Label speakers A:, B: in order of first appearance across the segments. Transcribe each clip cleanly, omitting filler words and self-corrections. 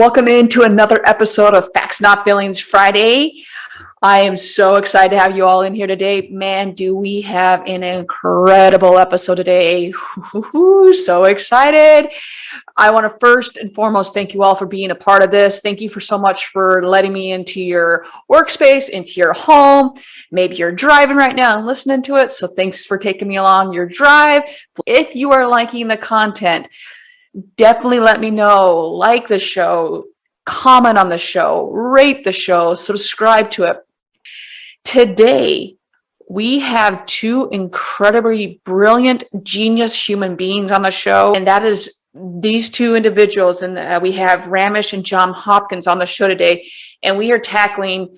A: Welcome into another episode of Facts Not Feelings Friday. I am so excited to have you all in here today. Man, do we have an incredible episode today. So excited. I want to first and foremost thank you all for being a part of this. Thank you for so much for letting me into your workspace, into your home. Maybe you're driving right now and listening to it. So thanks for taking me along your drive. If you are liking the content, definitely let me know. Like the show, comment on the show, rate the show, subscribe to it. Today, we have two incredibly brilliant, genius human beings on the show, and that is these two individuals. And we have Ramesh and John Hopkins on the show today, and we are tackling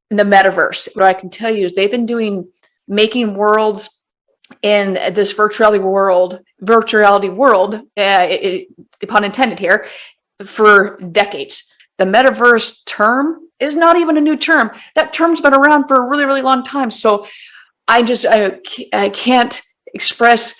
A: the metaverse. What I can tell you is they've been making worlds in this virtuality world, pun intended here, for decades. The metaverse term is not even a new term. That term's been around for a really, really long time. So I can't express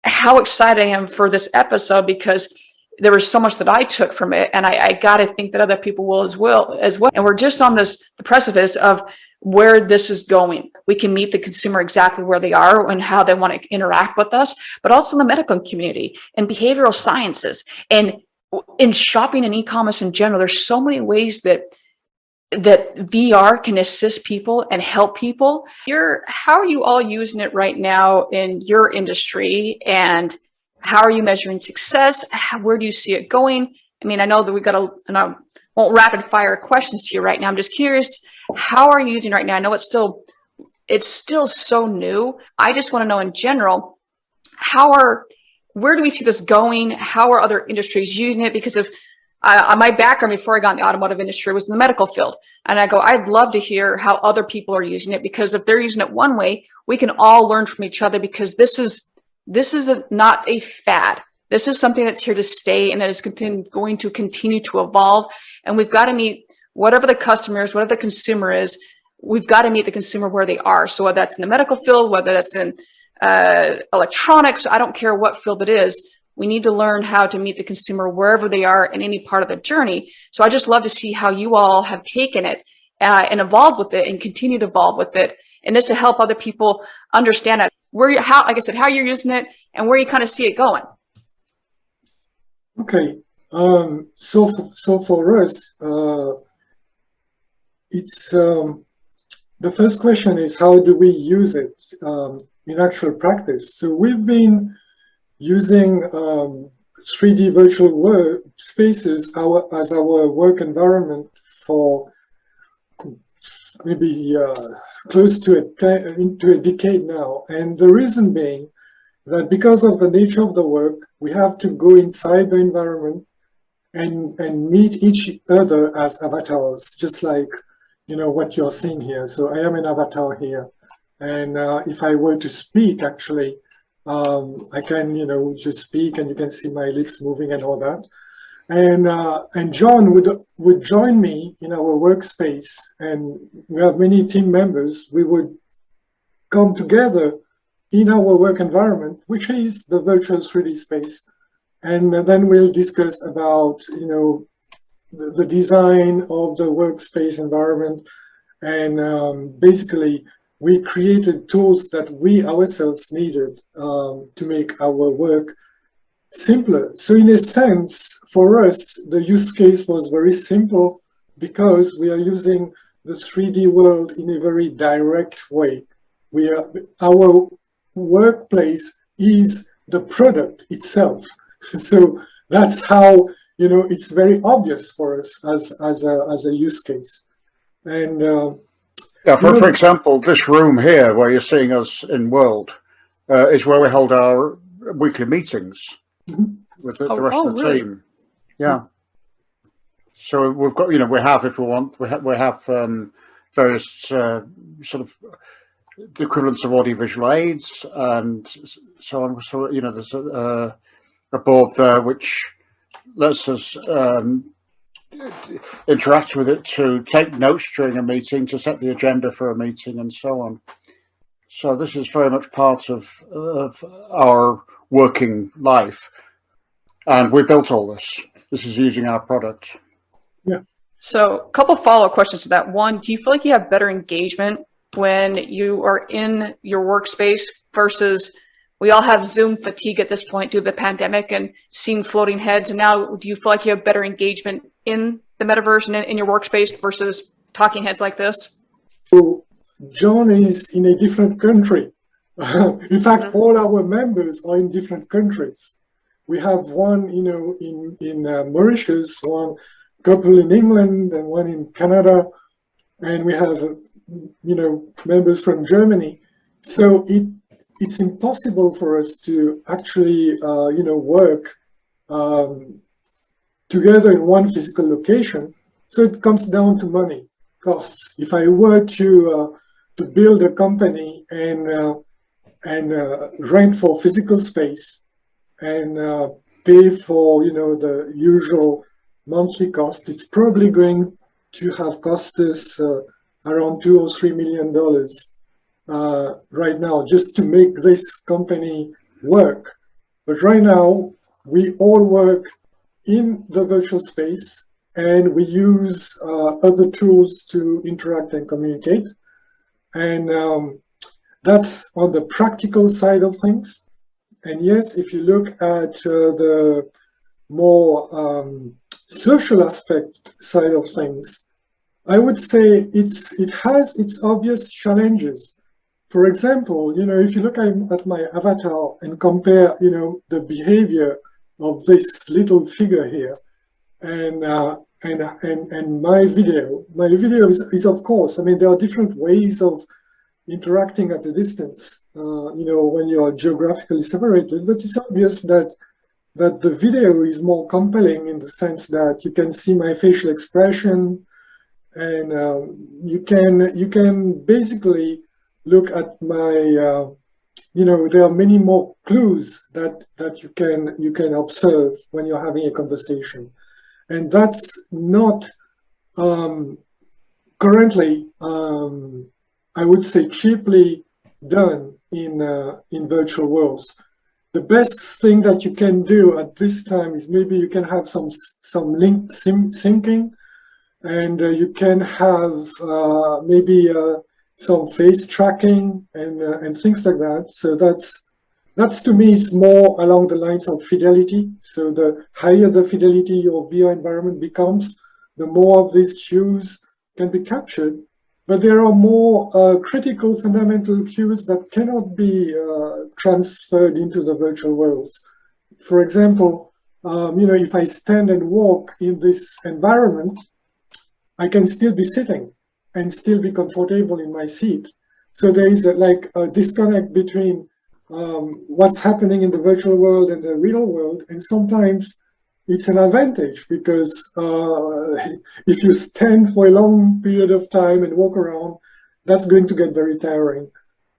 A: how excited I am for this episode, because there was so much that I took from it, and I got to think that other people will as well. And we're just on the precipice of where this is going. We can meet the consumer exactly where they are and how they want to interact with us, but also in the medical community and behavioral sciences and in shopping and e-commerce in general. There's so many ways that VR can assist people and help people. How are you all using it right now in your industry, and how are you measuring success? Where do you see it going? I mean, I know that we've got and I won't rapid fire questions to you right now. I'm just curious, how are you using it right now? I know it's still so new. I just want to know in general, where do we see this going? How are other industries using it? Because of my background before I got in the automotive industry was in the medical field. And I'd love to hear how other people are using it, because if they're using it one way, we can all learn from each other, because this is not a fad. This is something that's here to stay, and that is going to continue to evolve. And we've got to meet whatever the customer is, whatever the consumer is, we've got to meet the consumer where they are. So whether that's in the medical field, whether that's in electronics, I don't care what field it is, we need to learn how to meet the consumer wherever they are in any part of the journey. So I just love to see how you all have taken it and evolved with it and continue to evolve with it. And just to help other people understand it, like I said, how you're using it and where you kind of see it going.
B: Okay. So for us, it's the first question is, how do we use it in actual practice? So we've been using 3D virtual spaces as our work environment for maybe close to a decade now. And the reason being that because of the nature of the work, we have to go inside the environment and meet each other as avatars, just like, what you're seeing here. So I am an avatar here. And if I were to speak, actually, I can, just speak, and you can see my lips moving and all that. And John would join me in our workspace, and we have many team members. We would come together in our work environment, which is the virtual 3D space. And then we'll discuss about, the design of the workspace environment. And basically, we created tools that we ourselves needed to make our work simpler. So in a sense, for us, the use case was very simple, because we are using the 3D world in a very direct way. Our workplace is the product itself. So that's how, it's very obvious for us as a use case. And
C: yeah, for example, this room here where you're seeing us in World is where we hold our weekly meetings with the rest of the team. Yeah. So we've got, we have, if we want, we have various sort of the equivalents of audiovisual aids and so on. So, there's a board there which lets us interact with it to take notes during a meeting, to set the agenda for a meeting, and so on. So this is very much part of our working life, and we built all this. This is using our product.
A: So a couple follow-up questions to that. One, do you feel like you have better engagement when you are in your workspace versus we all have Zoom fatigue at this point due to the pandemic and seeing floating heads? And now do you feel like you have better engagement in the metaverse and in your workspace versus talking heads like this?
B: So John is in a different country. In fact, all our members are in different countries. We have one, in Mauritius, one couple in England, and one in Canada, and we have, members from Germany. So it's impossible for us to actually, work together in one physical location. So it comes down to money, costs. If I were to build a company and rent for physical space and pay for the usual monthly cost, it's probably going to have cost us around $2 or $3 million right now just to make this company work. But right now we all work in the virtual space and we use other tools to interact and communicate. And that's on the practical side of things. And yes, if you look at the more social aspect side of things, I would say it has its obvious challenges. For example, if you look at my avatar and compare, the behavior of this little figure here and my video is of course, there are different ways of interacting at a distance, when you are geographically separated, but it's obvious that the video is more compelling in the sense that you can see my facial expression and you can basically look at my, there are many more clues that you can observe when you're having a conversation. And that's not currently, I would say, cheaply done in virtual worlds. The best thing that you can do at this time is maybe you can have some link syncing, and you can have maybe some face tracking and things like that. So that's to me is more along the lines of fidelity. So the higher the fidelity your VR environment becomes, the more of these cues can be captured. But there are more critical fundamental cues that cannot be transferred into the virtual worlds. For example, if I stand and walk in this environment, I can still be sitting and still be comfortable in my seat. So there is a disconnect between what's happening in the virtual world and the real world. And sometimes it's an advantage because if you stand for a long period of time and walk around, that's going to get very tiring.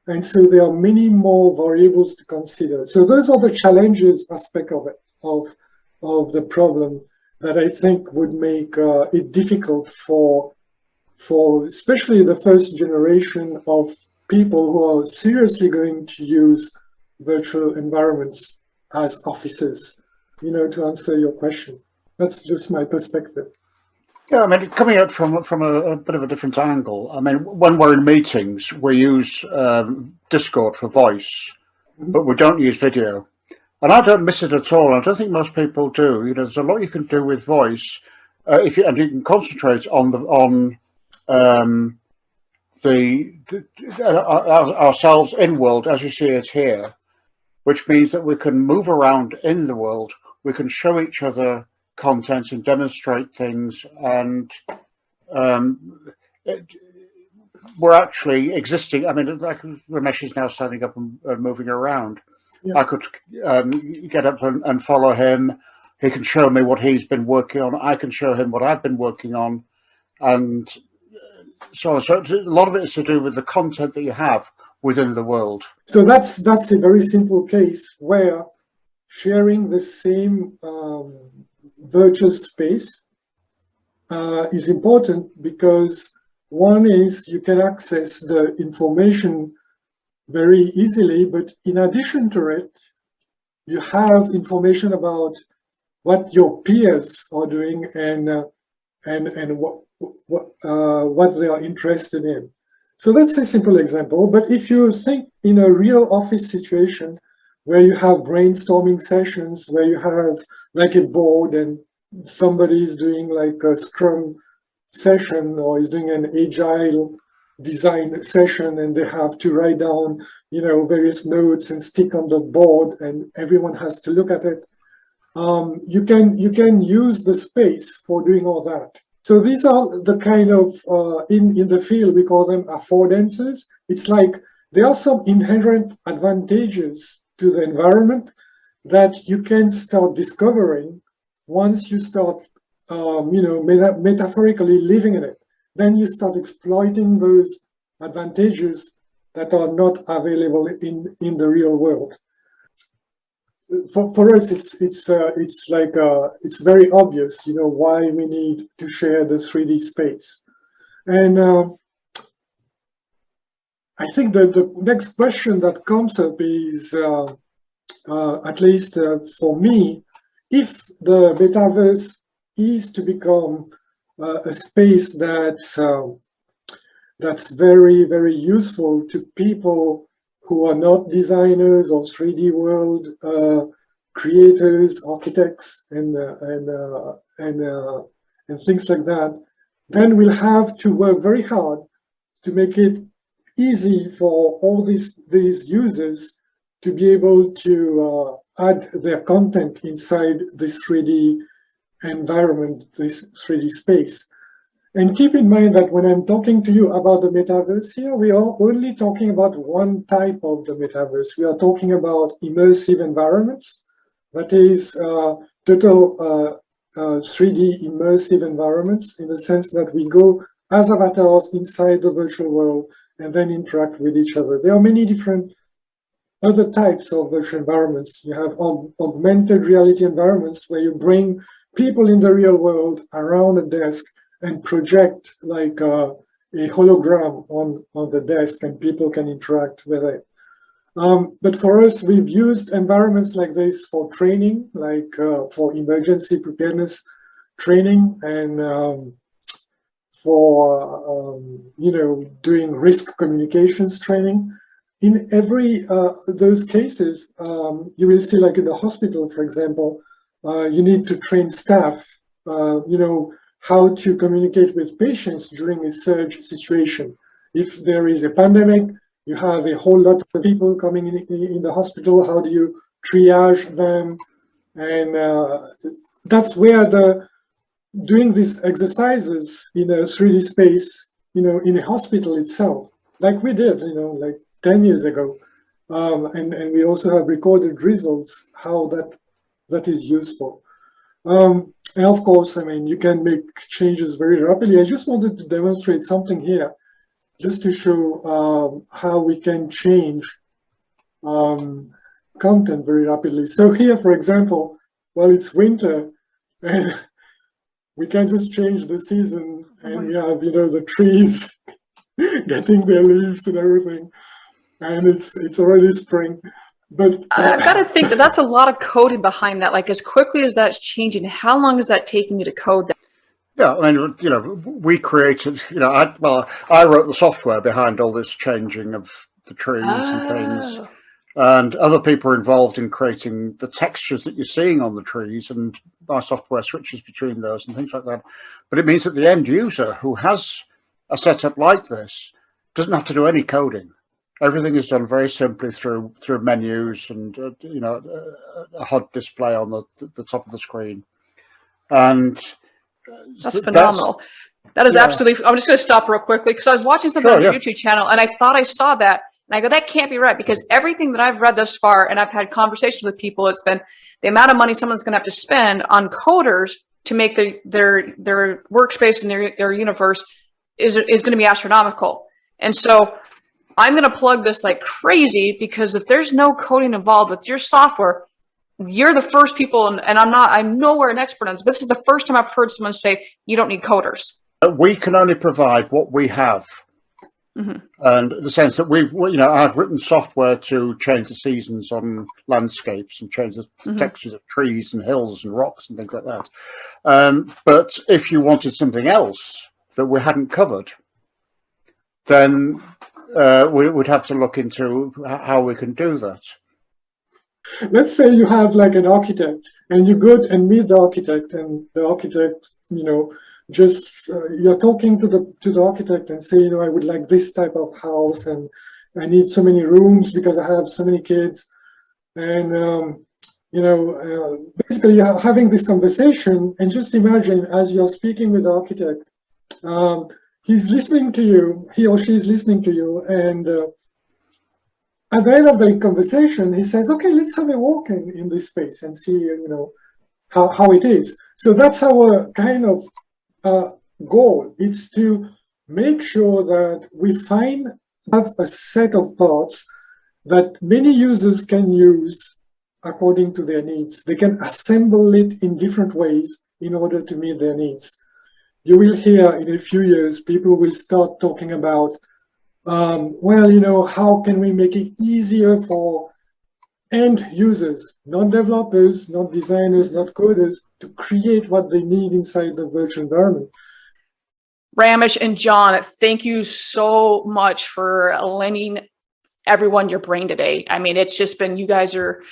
B: And so there are many more variables to consider. So those are the challenges aspect of it, of the problem that I think would make it difficult for especially the first generation of people who are seriously going to use virtual environments as offices, to answer your question. That's just my perspective.
C: Yeah, coming out from a bit of a different angle. When we're in meetings, we use Discord for voice, but we don't use video. And I don't miss it at all. I don't think most people do. There's a lot you can do with voice and you can concentrate on ourselves in world as you see it here, which means that we can move around in the world. We can show each other content and demonstrate things, and we're actually existing. Like Ramesh is now standing up and moving around. Yeah. I could get up and follow him. He can show me what he's been working on. I can show him what I've been working on, and so on. So a lot of it is to do with the content that you have within the world.
B: So that's a very simple case where sharing the same virtual space is important because one is you can access the information very easily, but in addition to it, you have information about what your peers are doing and and what they are interested in. So that's a simple example. But if you think in a real office situation where you have brainstorming sessions, where you have like a board and somebody is doing like a Scrum session or is doing an agile design session, and they have to write down, various notes and stick on the board, and everyone has to look at it. You can use the space for doing all that. So these are the kind of in the field we call them affordances. It's like there are some inherent advantages to the environment that you can start discovering once you start, metaphorically living in it. Then you start exploiting those advantages that are not available in the real world. For us, it's very obvious, why we need to share the 3D space. And I think that the next question that comes up is, at least for me, if the metaverse is to become a space that's very, very useful to people who are not designers or 3D world creators, architects, and things like that, then we'll have to work very hard to make it easy for all these users to be able to add their content inside this 3D environment, this 3D space. And keep in mind that when I'm talking to you about the metaverse here, we are only talking about one type of the metaverse. We are talking about immersive environments. That is total 3D immersive environments, in the sense that we go as avatars inside the virtual world and then interact with each other. There are many different other types of virtual environments. You have augmented reality environments where you bring people in the real world around a desk and project like a hologram on the desk, and people can interact with it. But for us, we've used environments like this for training, like for emergency preparedness training, and for doing risk communications training. In every those cases, you will see, like in the hospital, for example, you need to train staff, how to communicate with patients during a surge situation. If there is a pandemic, you have a whole lot of people coming in the hospital. How do you triage them? And that's where doing these exercises in a 3D space, in a hospital itself, like we did, like 10 years ago. And we also have recorded results, how that is useful. And of course, you can make changes very rapidly. I just wanted to demonstrate something here, just to show how we can change content very rapidly. So here, for example, well, it's winter, and we can just change the season, and we have, the trees getting their leaves and everything, and it's already spring. But
A: I've got to think that's a lot of coding behind that. Like, as quickly as that's changing, how long is that taking you to code that?
C: Yeah, we created, I wrote the software behind all this changing of the trees and things. And other people are involved in creating the textures that you're seeing on the trees, and my software switches between those and things like that. But it means that the end user who has a setup like this doesn't have to do any coding. Everything is done very simply through menus and a HUD display on the top of the screen, and
A: that's phenomenal. That is absolutely. I'm just going to stop real quickly because I was watching something on your YouTube channel, and I thought I saw that, and I go, that can't be right, because everything that I've read thus far, and I've had conversations with people, it's been the amount of money someone's going to have to spend on coders to make their workspace and their universe is going to be astronomical, and so I'm going to plug this like crazy, because if there's no coding involved with your software, you're the first people, and I'm nowhere an expert on this, but this is the first time I've heard someone say you don't need coders.
C: We can only provide what we have. And the sense that I've written software to change the seasons on landscapes and change the textures of trees and hills and rocks and things like that. But if you wanted something else that we hadn't covered, then we would have to look into how we can do that.
B: Let's say you have like an architect and you go and meet the architect, and the architect, you're talking to the architect and say, I would like this type of house, and I need so many rooms because I have so many kids. And, basically you're having this conversation, and just imagine as you're speaking with the architect, he's listening to you, he or she is listening to you, and at the end of the conversation, he says, okay, let's have a walk in this space and see, how it is. So that's our kind of goal. It's to make sure that we have a set of parts that many users can use according to their needs. They can assemble it in different ways in order to meet their needs. You will hear in a few years, people will start talking about, how can we make it easier for end users, not developers, not designers, not coders, to create what they need inside the virtual environment.
A: Ramesh and John, thank you so much for lending everyone your brain today. I mean, it's just been, you guys are,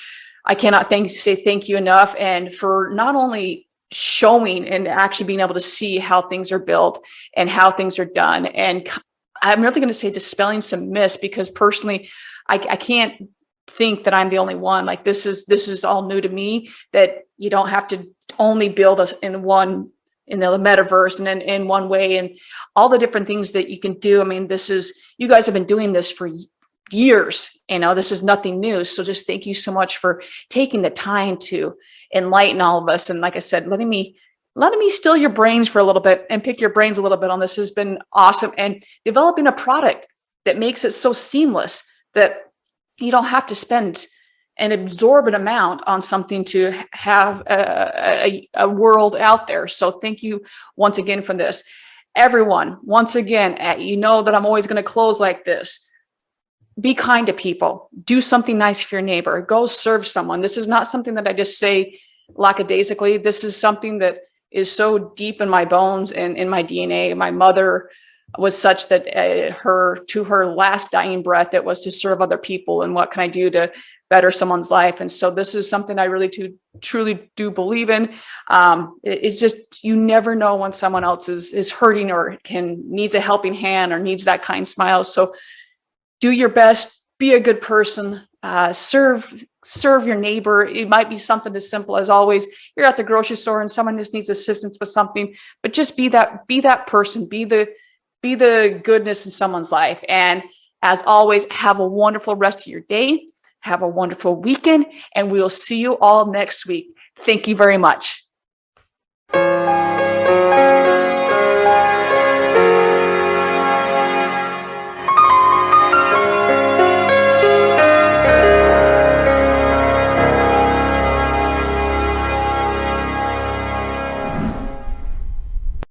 A: I cannot say thank you enough, and for not only showing and actually being able to see how things are built and how things are done. And I'm really going to say dispelling some myths, because personally, I can't think that I'm the only one. Like this is all new to me, that you don't have to only build us in the metaverse and in one way, and all the different things that you can do. I mean, you guys have been doing this for years, this is nothing new. So just thank you so much for taking the time to enlighten all of us. And like I said, letting me steal your brains for a little bit and pick your brains a little bit on this has been awesome. And developing a product that makes it so seamless that you don't have to spend an absorbent amount on something to have a world out there. So thank you once again for this. Everyone, once again, you know that I'm always going to close like this. Be kind to people. Do something nice for your neighbor. Go serve someone. This is not something that I just say lackadaisically. This is something that is so deep in my bones and in my DNA. My mother was such that to her last dying breath, it was to serve other people. And what can I do to better someone's life? And so this is something I really truly do believe in. It's just, you never know when someone else is hurting or needs a helping hand or needs that kind smile. So do your best, be a good person, serve your neighbor. It might be something as simple as, always, you're at the grocery store and someone just needs assistance with something, but just be that person, be the goodness in someone's life. And as always, have a wonderful rest of your day. Have a wonderful weekend, and we'll see you all next week. Thank you very much.